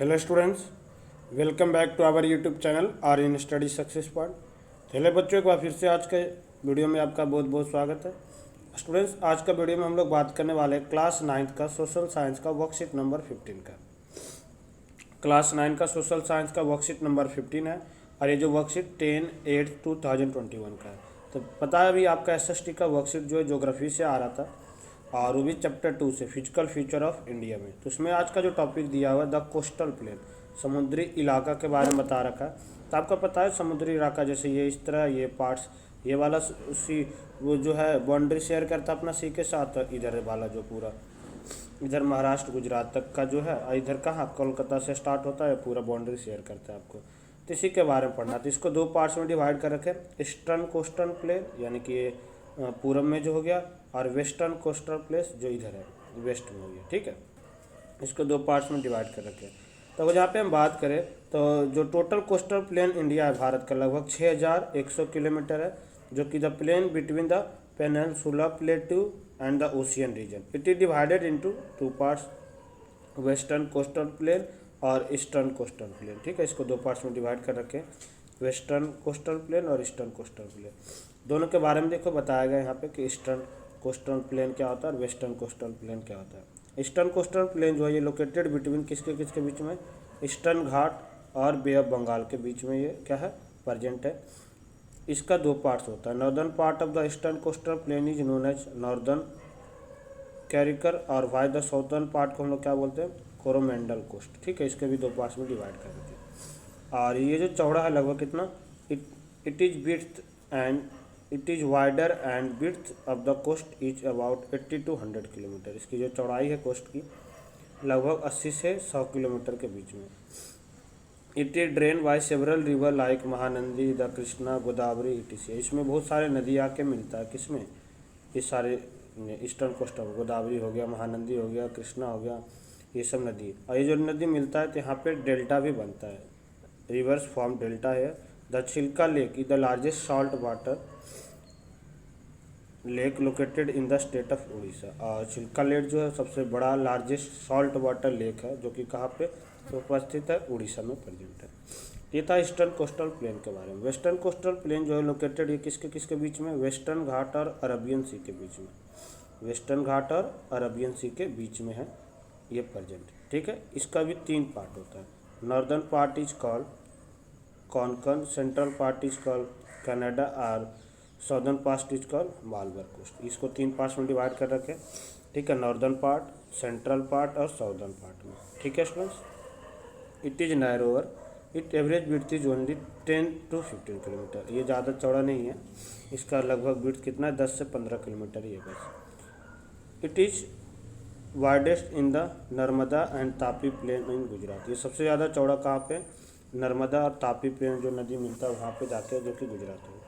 Hello students, welcome back to our YouTube channel R in study success point. Hello बच्चों, एक बार फिर से आज के वीडियो में आपका बहुत बहुत स्वागत है। स्टूडेंट्स, आज का वीडियो में हम लोग बात करने वाले हैं क्लास 9 का सोशल साइंस का वर्कशीट नंबर 15 का। क्लास 9 का सोशल साइंस का वर्कशीट नंबर 15 है और ये जो वर्कशीट 10/8/2021 का है। तो पता है अभी आपका SST का वर्कशीट जो है ज्योग्राफी से आ रहा था और वो भी चैप्टर 2 से फिजिकल फीचर ऑफ इंडिया में। तो उसमें आज का जो टॉपिक दिया हुआ है द कोस्टल प्लेन, समुद्री इलाका के बारे में बता रखा है। तो आपको पता है समुद्री इलाका जैसे ये इस तरह ये पार्ट्स, ये वाला सी वो जो है बाउंड्री शेयर करता है अपना सी के साथ, इधर वाला जो पूरा इधर महाराष्ट्र गुजरात तक का जो है, इधर कहाँ कोलकाता से स्टार्ट होता है, पूरा बाउंड्री शेयर करता है आपको। तो इसी के बारे में पढ़ना। तो इसको दो पार्ट्स में डिवाइड कर रखे, ईस्टर्न कोस्टल प्लेन यानी कि ये पूरब में जो हो गया, और वेस्टर्न कोस्टल प्लेस जो इधर है वेस्ट में हो गया। ठीक है, इसको दो पार्ट्स में डिवाइड कर रखे। तो जहाँ पे हम बात करें तो जो टोटल कोस्टल प्लेन इंडिया है भारत का लगभग 6100 किलोमीटर है, जो कि the plain between the peninsula plateau and the ocean region. It is divided into two parts, western coastal plain और ईस्टर्न कोस्टल प्लेन। ठीक है, इसको दो पार्ट्स में डिवाइड कर रखे, वेस्टर्न कोस्टल प्लेन और ईस्टर्न कोस्टल प्लेन। दोनों के बारे में देखो बताया गया यहाँ पे कि ईस्टर्न कोस्टल प्लेन क्या होता है और वेस्टर्न कोस्टल प्लेन क्या होता है। ईस्टर्न कोस्टल प्लेन जो है ये लोकेटेड बिटवीन किसके बीच में, ईस्टर्न घाट और बे ऑफ बंगाल के बीच में ये क्या है, प्रेजेंट है। इसका दो पार्ट्स होता है। Northern part of the eastern coastal plain is known as northern कैरिकर, और वाई द साउथर्न पार्ट को हम लोग क्या बोलते हैं, कोरोमेंडल कोस्ट। ठीक है, इसके भी दो पार्ट्स में डिवाइड कर देते हैं। और ये जो चौड़ा है लगभग कितना, it is width and it is wider and width of the coast is about 80 to 100 kilometre. इसकी जो चौड़ाई है कोस्ट की लगभग 80 से 100 किलोमीटर के बीच में। It is drain by several river like Mahanadi, the Krishna, Godavari, etc। इसमें बहुत सारे नदी आके मिलता है, किसमें, इस सारे ईस्टर्न कोस्ट ऑफ, गोदावरी हो गया, महानंदी हो गया, कृष्णा हो गया, ये सब नदी। और ये जो नदी मिलता है तो यहाँ पे डेल्टा भी बनता है, रिवर्स फॉर्म डेल्टा है। The Chilka lake is the largest salt water lake located in the state of Orissa. और चिल्का लेक जो है सबसे बड़ा लार्जेस्ट सॉल्ट वाटर लेक है, जो कि कहाँ पे तो उपस्थित है, उड़ीसा में प्रेजेंट है। ये था ईस्टर्न कोस्टल प्लेन के बारे में। वेस्टर्न कोस्टल प्लेन जो है लोकेटेड ये किसके बीच में, वेस्टर्न घाट और अरबियन सी के बीच में, वेस्टर्न घाट और अरबियन सी के बीच में है ये प्रेजेंट। ठीक है, इसका भी तीन पार्ट होता है। Northern part is called Konkan, central part is called Kanara, और southern part is called Malabar coast. इसको तीन पार्ट्स में डिवाइड कर रखे। ठीक है, नॉर्दर्न पार्ट, सेंट्रल पार्ट और सॉर्दर्न पार्ट में। ठीक है students, it is narrower, it average width is only 10 to 15 kilometre. ये ज़्यादा चौड़ा नहीं है, इसका लगभग विड्थ कितना है, 10 से 15 किलोमीटर ही है बस। It is widest in the Narmada and Tapi plain in Gujarat. ये सबसे ज़्यादा चौड़ा कहाँ पे, नर्मदा और तापी प्लेन जो नदी मिलता है वहाँ पे जाके, जो कि गुजरात है।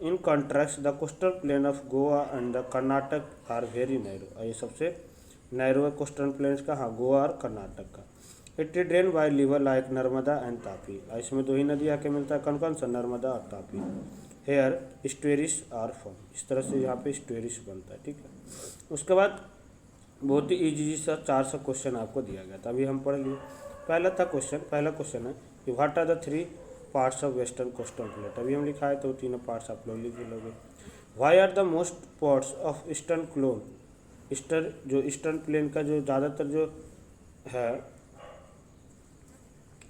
In contrast the coastal plain of Goa and the Karnataka are very narrow. ये सबसे नैरो है कोस्टल प्लेन्स का, हाँ, गोवा और कर्नाटक का। It is drain by river like Narmada and Tapi. इसमें दो ही नदी आके मिलता है, कौन कौन सा, नर्मदा और Tapi. Hair stories are form, इस तरह से यहाँ पे स्टोरिस बनता है। ठीक है, उसके बाद बहुत ही ईजी सा 400 क्वेश्चन आपको दिया गया था, अभी हम पढ़ लिए। पहला क्वेश्चन है कि what are the 3 parts of western coastal plain. अभी हम लिखा है तो तीनों पार्ट्स आप लोग लिख लोगे। Why are the most parts of eastern clone, जो ईस्टर्न प्लेन का जो ज़्यादातर जो है,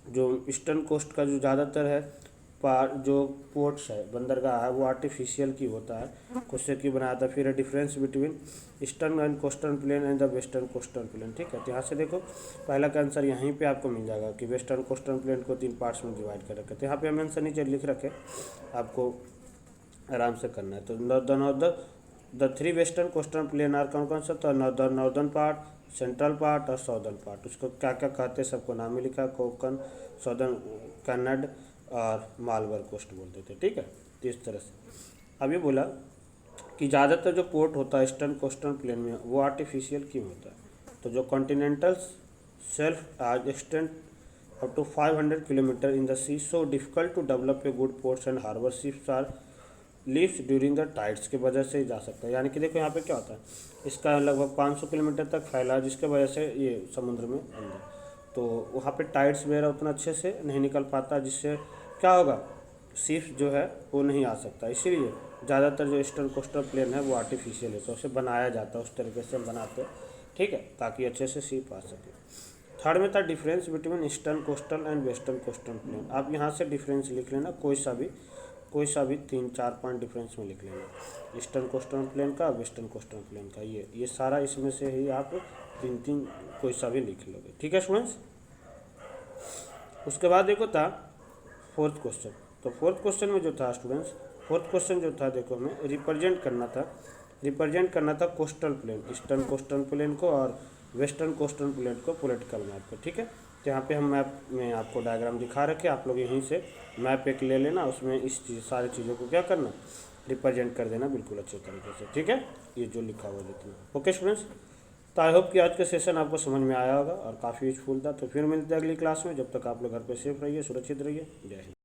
जो ईस्टर्न कोस्ट का जो ज़्यादातर है जो पोर्ट्स है, बंदरगाह है, वो आर्टिफिशियल की होता है, खुद से की बनाया था। फिर difference between eastern and coastal plain and the western coastal plain. ठीक है, तो यहाँ से देखो पहला का आंसर यहीं पे आपको मिल जाएगा कि वेस्टर्न कोस्टल प्लेन को 3 पार्ट्स में डिवाइड कर रखे। तो यहाँ पे हम आंसर नीचे लिख रखे, आपको आराम से करना है। तो the 3 western coastal plain are कौन कौन सा, तो नॉर्दर्न पार्ट, सेंट्रल पार्ट और सॉर्दर्न पार्ट। उसको क्या क्या कहते हैं सबको नाम ही लिखा, कोंकण, सॉर्दर्न कन्नड़ और मालबर कोस्ट बोलते थे। ठीक है, तो इस तरह से अब ये बोला कि ज़्यादातर जो पोर्ट होता है ईस्टर्न कोस्टल प्लेन में वो आर्टिफिशियल क्यों होता है। तो जो कॉन्टिनेंटल शेल्फ आज extend up to 500 kilometre in the sea, so difficult to develop a good ports and harbour ships are leaves during the tides की वजह से ही जा सकता है। यानी कि देखो यहाँ पे क्या होता है, इसका लगभग 500 किलोमीटर तक फैला, जिसके वजह से ये समुद्र में अंदर तो वहाँ पे टाइड्स वगैरह उतना अच्छे से नहीं निकल पाता, जिससे क्या होगा, शिप जो है वो नहीं आ सकता। इसीलिए ज़्यादातर जो ईस्टर्न कोस्टल प्लेन है वो आर्टिफिशियल है, तो उसे बनाया जाता है, उस तरीके से हम बनाते हैं, ठीक है, ताकि अच्छे से शिप आ सके। थर्ड में था difference between eastern coastal and western coastal plane. आप यहाँ से डिफरेंस लिख लेना, कोई सा भी 3-4 पॉइंट डिफरेंस में लिख लेना, ईस्टर्न कोस्टल प्लेन का, वेस्टर्न कोस्टल प्लेन का, ये सारा इसमें से ही आप 3-3 कोई सा भी लिख लोगे, ठीक है स्टूडेंट्स। उसके बाद देखो था फोर्थ क्वेश्चन। तो फोर्थ क्वेश्चन में जो था स्टूडेंट्स, फोर्थ क्वेश्चन जो था, देखो हमें रिप्रेजेंट करना था coastal plain, eastern coastal plane को और वेस्टर्न कोस्टल प्लेन को पॉलिटिकल मैप पे, ठीक है। तो यहाँ पे हम मैप में आपको डायग्राम दिखा रखे, आप लोग यहीं से मैप एक ले लेना, उसमें इस सारी चीज़ों को क्या करना, रिप्रेजेंट कर देना बिल्कुल अच्छे तरीके से, ठीक है, ये जो लिखा हुआ जितना। ओके स्टूडेंट्स, तो आई होप कि आज का सेशन आपको समझ में आया होगा और काफ़ी यूजफुल था। तो फिर मिलते हैं अगली क्लास में, जब तक आप लोग घर पे सेफ रहिए, सुरक्षित रहिए। जय हिंद।